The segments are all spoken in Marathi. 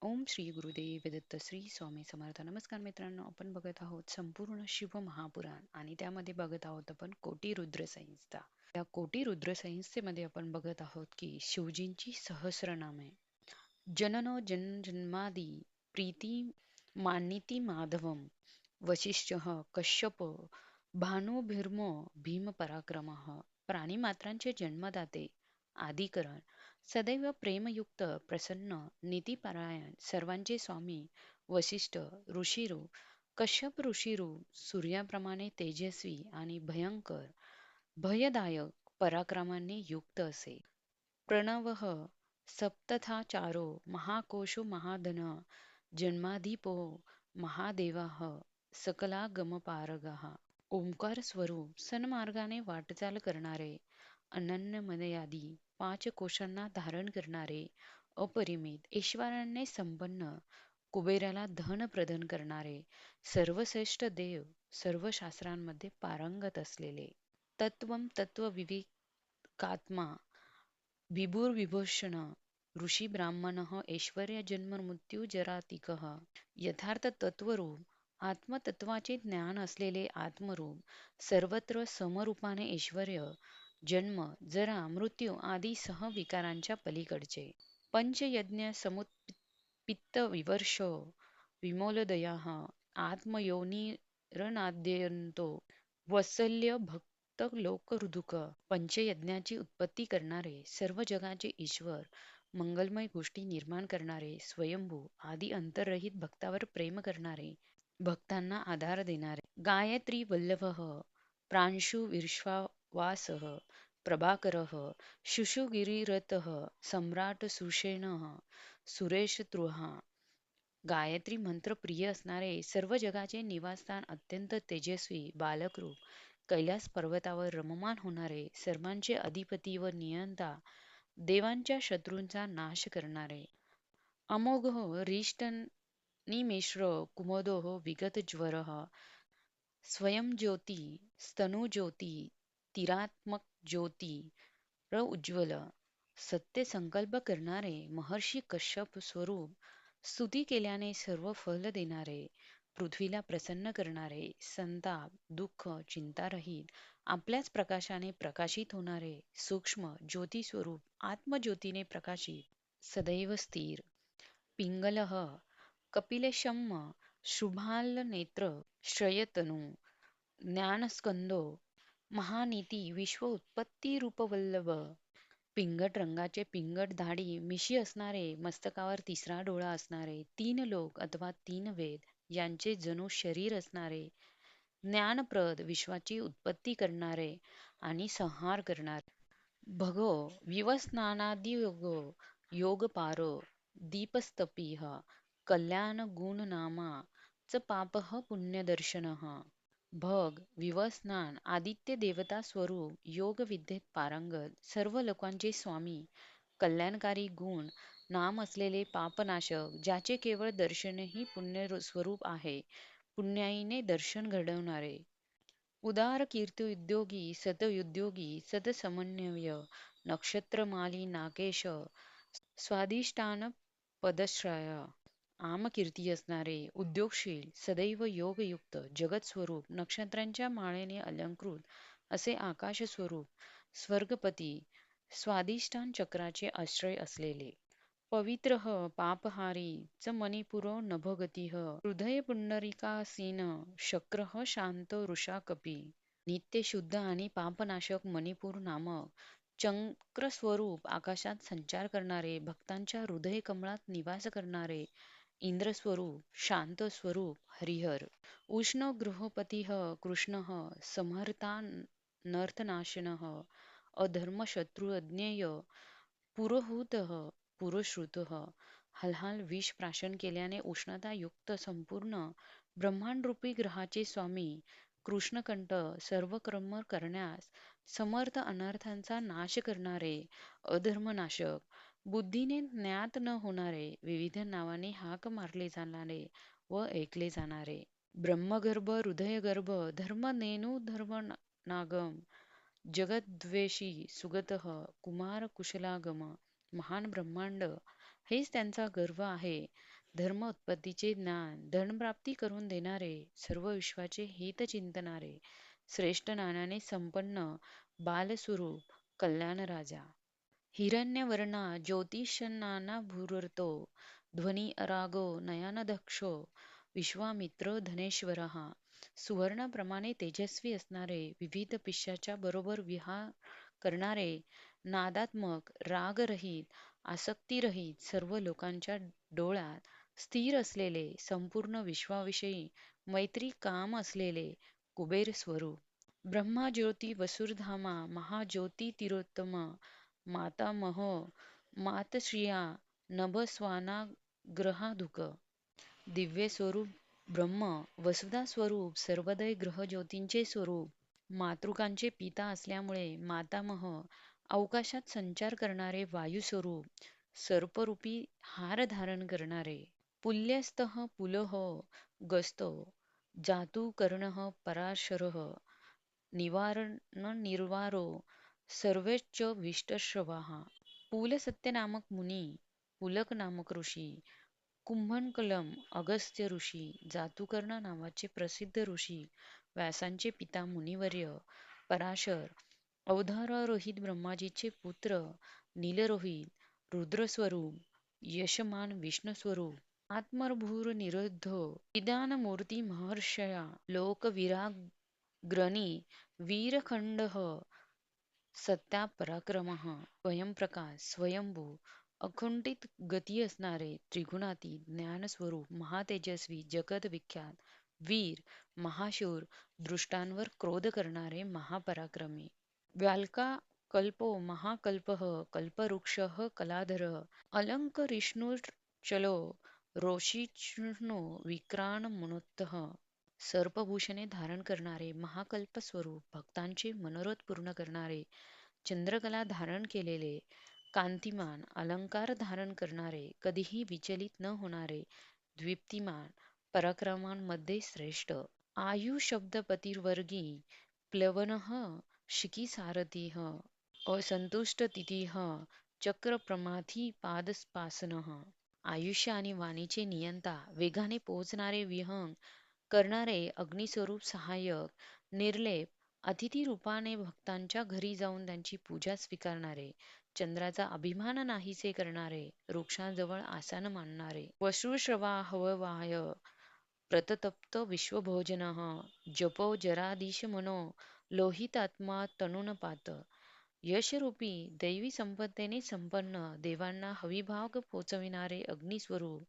ओम श्री गुरुदेव दत्त श्री स्वामी समर्थ. नमस्कार मित्रांनो, आपण बघत आहोत संपूर्ण शिव महापुराण आणि त्यामध्ये बघत आहोत आपण कोटी रुद्र संहिता. या कोटी रुद्र संहितेमध्ये आपण बघत आहोत की शिवजींची सहस्रनामे. जननो जन्मादी प्रीती मानिती माधवम वशिष्ठ कश्यप भानुभिर्मो भीम पराक्रमः. प्राणीमात्रांचे जन्मदाते आदिकरण, सदैव प्रेमयुक्त प्रसन्न नीतिपरायण सर्वांचे स्वामी वशिष्ठ ऋषिरू, कश्यप ऋषिरू सूर्याप्रमाणे तेजस्वी आणि भयंकर भयदायक पराक्रमाने युक्त असे. प्रणवः सप्तथाचारो महाकोशो महाधन जन्माधिपो महादेवाः सकलागमपारगः. ओंकार स्वरूप सन्मार्गाने वाटचाल करणारे, अनन्यमर्यादी पाच कोशांना धारण करणारे, अपरिमित ऐश्वर्याने संपन्न, कुबेराला धन प्रदान करणारे, सर्वश्रेष्ठ देव, सर्व शास्त्रांमध्ये पारंगत असलेले, तत्वम तत्वविवेकात्मा विभूषण ऋषी ब्राह्मण ऐश्वर्य जन्म मृत्यू जरातिकः. यथार्थ तत्वरूप आत्मतत्वाचे ज्ञान असलेले आत्मरूप, सर्वत्र समरूपाने ऐश्वर्य जन्म जरा मृत्यू आदी सहविकारांच्या पलीकडचे, पंचयज्ञ समुत्पित्त विवर्ष विमोलदया आत्मयोनिरनाद्यंतो वत्सल्य भक्त लोकहृदुक. पंचयज्ञाची उत्पत्ती करणारे, सर्व जगाचे ईश्वर, मंगलमय गोष्टी निर्माण करणारे, स्वयंभू आदी अंतररहित भक्तावर प्रेम करणारे, भक्तांना आधार देणारे, गायत्री वल्लभः प्रांशु विश्वावासः प्रभाकरः शुशुगिरिरतः सम्राट सुषेणः सुरेश तृहा. गायत्री मंत्र प्रिय असणारे, सर्व जगाचे निवासस्थान अत्यंत तेजस्वी बालकरूप, कैलास पर्वतावर रममाण होणारे, सर्वांचे अधिपती व नियंता, देवांच्या शत्रूंचा नाश करणारे, अमोघ रिष्ट निमिश्र कुमोदो विगत ज्वरः स्वयंज्योती स्तनुज्योती तिरात्मक ज्योती उज्ज्वल. सत्य संकल्प करणारे, महर्षी कश्यप स्वरूप, स्तुती केल्याने सर्व फल देणारे, पृथ्वीला प्रसन्न करणारे, संताप दुःख चिंतारहित आपल्याच प्रकाशाने प्रकाशित होणारे, सूक्ष्म ज्योती स्वरूप आत्मज्योतीने प्रकाशित, सदैव स्थिर, पिंगलः कपिलेशम शुभालनेत्र श्रयतनु ज्ञानस्कंदो महानीती विश्व उत्पत्ती रूपवल्लभ. पिंगट रंगाचे, पिंगट दाढी मिशी असणारे, मस्तकावर तिसरा डोळा असणारे, तीन लोक अथवा तीन वेद यांचे जणू शरीर असणारे, ज्ञानप्रद विश्वाची उत्पत्ती करणारे आणि संहार करणारे, भगो विवस्नानादियोगो योगपारो दीपस्तपीह कल्याण गुणनामा च पापः पुण्यदर्शनः. भग विवस्नान आदित्य देवता स्वरूप, योग विद्येत पारंगत, सर्व लोकांचे स्वामी, कल्याणकारी गुण नाम असलेले, पापनाशक, ज्याचे केवळ दर्शनही पुण्य स्वरूप आहे, पुण्याईने दर्शन घडवणारे, उदार कीर्तिउद्योगी सतउद्योगी सतसमन्वय नक्षत्रमाली नाकेश स्वाधिष्ठान पदश्रय. आम कीर्ती असणारे, उद्योगशील, सदैव योगयुक्त, जगत स्वरूप, नक्षत्रांच्या माळेने अलंकृत असे आकाश स्वरूप, स्वर्गपती, स्वाधिष्ठान चक्राचे आश्रय असलेले, पवित्र पापहारी च मणिपुरो नभोगतीः हृदय पुंडरीकासीन शक्रः शांत वृषाकपी. नित्य शुद्ध आणि पापनाशक मणिपूर नामक चक्रस्वरूप आकाशात संचार करणारे, भक्तांच्या हृदय कमळात निवास करणारे, इंद्रस्वरूप शांत स्वरूप हरिहर. उष्ण गृहपतीः कृष्णः समहर्ता नर्थनाशनः अधर्मशत्रुअज्ञेय पुरोहूतः पुरश्रुतः. हलाहल विष प्राशन केल्याने उष्णतायुक्त संपूर्ण ब्रह्मांडरूपी ग्रहाचे स्वामी, कृष्णकंठ, सर्व कर्म करण्यास समर्थ, अनर्थांचा नाश करणारे, अधर्मनाशक, बुद्धीने ज्ञात न होणारे, विविध नावाने हाक मारले जाणारे व ऐकले जाणारे, ब्रह्मगर्भ हृदयगर्भ धर्मनेनु धर्मनागम जगद्वेषी सुगतः कुमार कुशलागम. महान ब्रह्मांड हेच त्यांचा गर्व आहे. धर्म उत्पत्तीचे ज्ञान, धनप्राप्ती करून देणारे, सर्व विश्वाचे हित चिंतणारे, श्रेष्ठ ज्ञानाने संपन्न बालस्वरूप कल्याण राजा. हिरण्यवर्णा ज्योतिषनाना भूरतो ध्वनी अरागो नयनदक्षो विश्वामित्र धनेश्वरः सुवर्णाप्रमाणे तेजस्वी असणारे विविध पिशाच्या बरोबर विहार करणारे नादात्मक रागरहित आसक्तीरहित सर्व लोकांच्या डोळ्यात स्थिर असलेले संपूर्ण विश्वाविषयी मैत्री काम असलेले कुबेर स्वरूप ब्रह्मज्योती वसुर्धामा महाज्योती तिरोत्तम मातामह मातश्रिया नभस्वानाग्रहाधुक दिव्य स्वरूप ब्रह्म वसुधा स्वरूप सर्वदय ग्रह ज्योतींचे स्वरूप मातृकांचे पिता असल्यामुळे मातामह अवकाशात संचार करणारे वायू स्वरूप सर्परूपी हार धारण करणारे पुल्यस्तः पुलह गस्तो जातु कर्णः पराशरः निवारण निर्वारो सर्वेच्च विष्टश्रवाः पुलसत्य नामक मुनी पुलक नामक ऋषी कुंभनकलम अगस्त्य ऋषी जातुकर्ण नावाचे प्रसिद्ध ऋषी व्यासांचे पिता मुनिवर्य पराशर अवधारारोहित ब्रह्माजीचे पुत्र नीलरोहित रुद्रस्वरूप यशमान विष्णुस्वरूप आत्मभूर निरुद्धो विधानमूर्ती महर्षया लोकविराग्रणी वीरखंडः सत्यापराक्रमः स्वयंप्रकाश स्वयंभू अकुंठित गती असणारे त्रिगुणातीत ज्ञानस्वरूप महातेजस्वी जगत विख्यात वीर महाशूर दृष्टांवर क्रोध करणारे महापराक्रमी व्याल्का कल्पो महाकल्पः कल्पवृक्षः कलाधरः अलंकरिष्णुश्चलो रोषिष्णू विक्राणमुनोत्तः सर्पभूषणे धारण करणारे महाकल्प स्वरूप भक्तांचे मनोरथ पूर्ण करणारे चंद्रकला धारण केलेले कांतिमान अलंकार धारण करणारे कधीही विचलित न होणारे द्विप्तिमान पराक्रमांमध्ये श्रेष्ठ आयु शब्दपतिर्वर्गी प्लवनः शिखीसारथिः असंतुष्टतिथिः चक्रप्रमाथी पादस्पासनः आयुष्य आणि वाणीचे नियंता वेगाने पोहोचणारे विहंग करणारे अग्निस्वरूप सहाय्यक निर्लेप अतिथी रूपाने भक्तांच्या घरी जाऊन त्यांची पूजा स्वीकारणारे चंद्राचा अभिमान नाहीसे करणारे वृक्षांजवळ आसन मानणारे वशुश्रवा हववाय प्रततप्त विश्वभोजनः जपो जराधीश मनो लोहितात्मा तनुनपात यशरूपी दैवी संपत्तीने संपन्न देवांना हविभाग पोचविणारे अग्निस्वरूप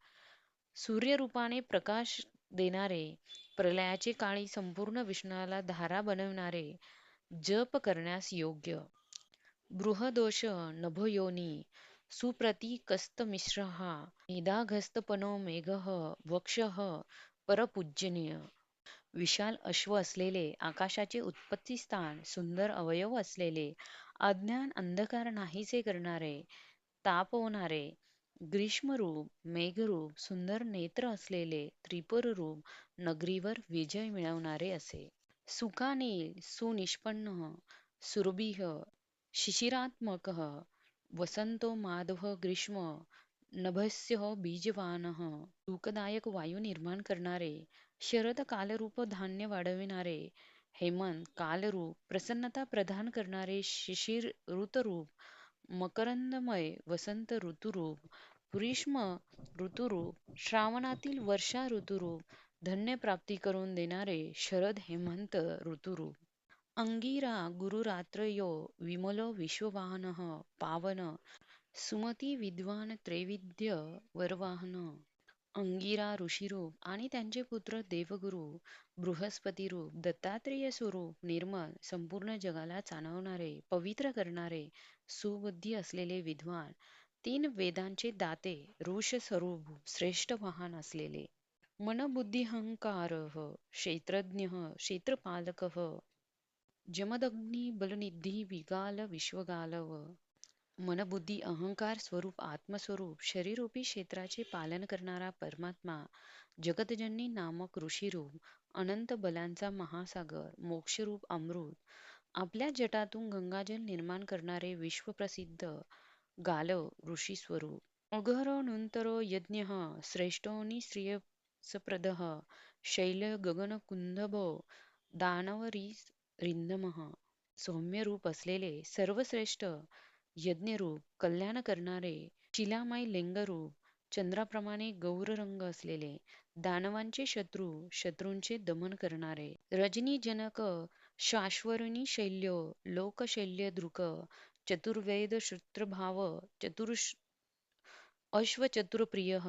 सूर्यरूपाने प्रकाश देणारे प्रलयाचे काळी संपूर्ण विश्वाला धारा बनविणारे जप करण्यास योग्य बृहदोष नभोयोनी सुप्रतीकस्तमिश्रः निदाघस्तपनो मेघः वक्षः परपूज्यनीय विशाल अश्व असलेले आकाशाचे उत्पत्ती स्थान सुंदर अवयव असलेले अज्ञान अंधकार नाहीसे करणारे तापवणारे ग्रीष्मरूप मेघरूप सुंदर नेत्र असलेले त्रिपुर रूप नगरीवर विजय मिळवणारे असे सुकानील सुनिष्पन्न सुरभिः शिशिरात्मकः वसंतो माधव ग्रीष्म नभस्य बीजवानः सुखदायक वायू निर्माण करणारे शरद कालरूप धान्य वाढविणारे हेमंत कालरूप प्रसन्नता प्रदान करणारे शिशिर ऋतुरूप मकरंदमय वसंत ऋतुरूप ग्रीष्म ऋतुरूप श्रावणातील वर्षा ऋतुरूप धन्य प्राप्ती करून देणारे शरद हेमंत ऋतुरूप अंगिरा गुरुरात्रयो विमलो विश्ववाहनः पावन सुमती विद्वान त्रैविद्य वरवाहन अंगिरा ऋषिरूप आणि त्यांचे पुत्र देवगुरु बृहस्पती रूप दत्तात्रेय स्वरूप निर्मल संपूर्ण जगाला चालवणारे पवित्र करणारे सुबुद्धी असलेले विद्वान तीन वेदांचे दाते ऋष स्वरूप श्रेष्ठ वाहन असलेले मनबुद्धिहंकार क्षेत्रज्ञ क्षेत्रपालक जमदग्नी बलनिधी विगाल विश्वगालव मनबुद्धी अहंकार स्वरूप आत्मस्वरूप शरीरूपी क्षेत्राचे पालन करणारा परमात्मा जगतजननी नामक ऋषीरूप अनंत बलांचा महासागर मोक्षरूप अमृत आपल्या जटातून गंगाजल निर्माण करणारे विश्वप्रसिद्ध गालव ऋषी स्वरूप अघरोऽनन्तरो यज्ञः श्रेष्ठोऽनिःश्रियसप्रदः शैलगगनकुंदभो दानवरिंदमः. सौम्य रूप असलेले सर्वश्रेष्ठ यज्ञरूप कल्याण करणारे शिलामय लिंगरूप चंद्राप्रमाणे गौररंग असलेले दानवांचे शत्रूंचे दमन करणारे रजनीजनक शाश्वरुनी शैल्यो लोकशैल्य दृक चतुर्वेद श्रुत्रभाव अश्वचतुरप्रिय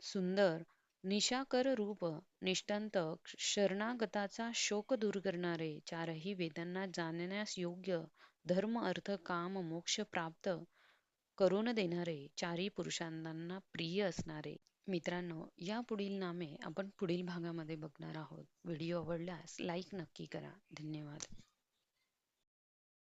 सुंदर निशाकर रूप निष्ठांत शरणागताचा शोक दूर करणारे चारही वेदांना जाणण्यास योग्य धर्म अर्थ काम मोक्ष प्राप्त करून देणारे चारी पुरुषांना प्रिय असणारे. मित्रांनो, या पुढील नामे आपण पुढील भागामध्ये बघणार आहोत. व्हिडिओ आवडल्यास लाईक नक्की करा. धन्यवाद.